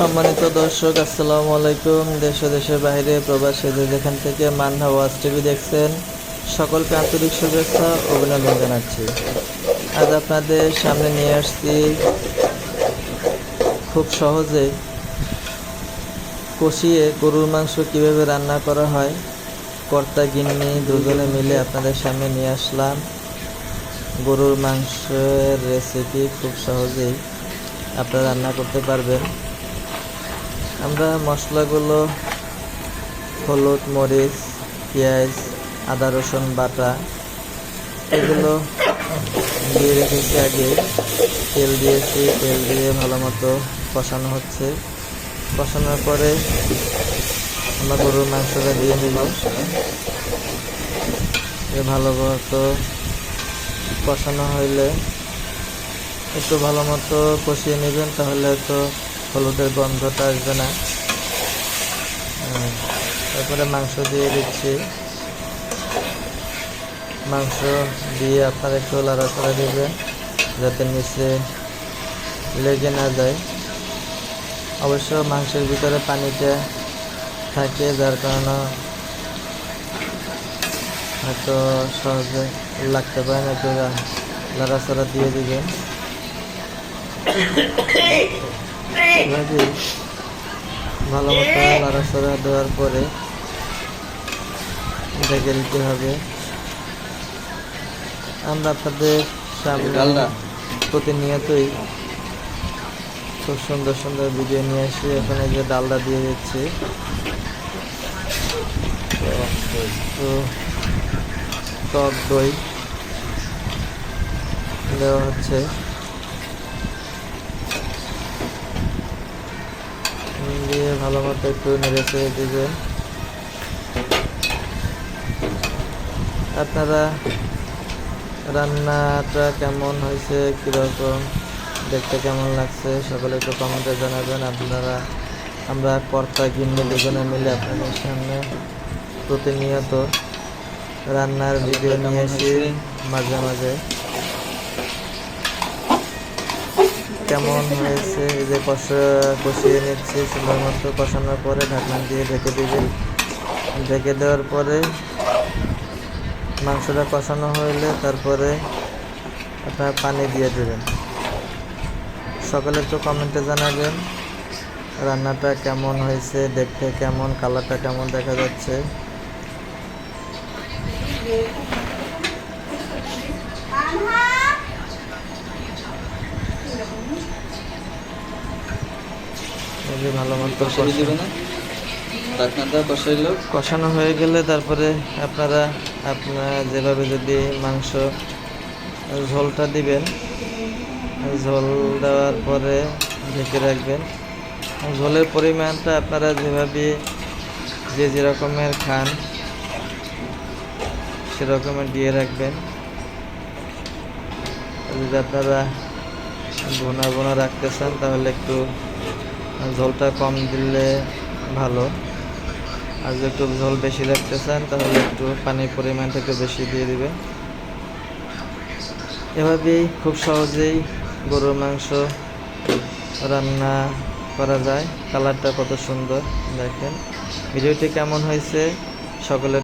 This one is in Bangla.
সম্মানিত দর্শক, আসসালামু আলাইকুম। দেশ ও দেশের বাইরে প্রবাসী যে যেখান থেকে মান্না ওয়াচ টিভি দেখছেন, সকলকে আন্তরিক শুভেচ্ছা ও অভিনন্দন জানাচ্ছি। আজ আপনাদের সামনে নিয়ে আসছি খুব সহজে কষিয়ে গরুর মাংস কিভাবে রান্না করা হয়। কর্তা গিন্নি দুজনে মিলে আপনাদের সামনে নিয়ে আসলাম গরুর মাংসের রেসিপি। খুব সহজেই আপনারা রান্না করতে পারবেন। আমরা মশলাগুলো হলুদ, মরিচ, পেঁয়াজ, আদা রসুন বাটা এগুলো দিয়ে রেখেছি। আগে তেল দিয়েছি, তেল দিয়ে ভালো মতো কষানো হচ্ছে। কষানোর পরে আমরা গরুর মাংসটা দিয়ে নিব। ভালো মতো কষানো হইলে একটু ভালো মতো কষিয়ে নেবেন, তাহলে তো হলুদের গন্ধটা আসবে না। তারপরে মাংস দিয়ে দিচ্ছি। মাংস দিয়ে আপনারা একটু লাড়াচাড়া দেবেন যাতে নিচে লেগে না যায়। অবশ্য মাংসের ভিতরে পানিটা থাকে, যার কারণে হয়তো সহজে লাগতে পারে না। একটু লাড়াচাড়া দিয়ে দিবেন। ভালো মতো নাড়াচাড়া দেওয়ার পরে ঢেকে দিতে হবে। আমরা আপনাদের সামনে প্রতিনিয়তই খুব সুন্দর সুন্দর ভিডিও নিয়ে আসি। এখানে যে ডালটা দিয়ে দিচ্ছি, তো টক দই দেওয়া হচ্ছে। দিয়ে ভালো মতো একটু নেড়ে চেড়ে দিবেন। আপনারা রান্নাটা কেমন হয়েছে, কীরকম দেখতে কেমন লাগছে, সকলে একটু কমেন্টে জানাবেন। আমরা কর্তা গিন্নি দুজনে মিলে আপনাদের সামনে প্রতিনিয়ত রান্নার ভিডিও নিয়ে আসি মাঝে মাঝে। কেমন হয়েছে এই যে কষিয়ে নিচ্ছি সুন্দর মতো। কষানোর পরে ঢাকনা দিয়ে ঢেকে দিবেন। ঢেকে দেওয়ার পরে মাংসটা কষানো হইলে তারপরে আপনার পানি দিয়ে দেবেন। সকলে একটু কমেন্টে জানাবেন রান্নাটা কেমন হয়েছে, দেখতে কেমন, কালারটা কেমন দেখা যাচ্ছে। ভালো মতো কষানো হয়ে গেলে তারপরে আপনারা যেভাবে যদি মাংস ঝোলটা দিবেন, ঝোল দেওয়ার পরে ঢেকে রাখবেন। ঝোলের পরিমাণটা আপনারা যেভাবে যে রকমের খান সেরকমের দিয়ে রাখবেন। যদি আপনারা ভুনা ভুনা রাখতে চান তাহলে একটু ঝোলটা কম দিলে ভালো। আর যদি একটু ঝোল বেশি রাখতে চান তাহলে একটু পানির পরিমাণটা একটু বেশি দিয়ে দিবেন। এভাবেই খুব সহজেই গরুর মাংস রান্না করা যায়। কালারটা কত সুন্দর দেখেন। ভিডিওটি কেমন হয়েছে সকলে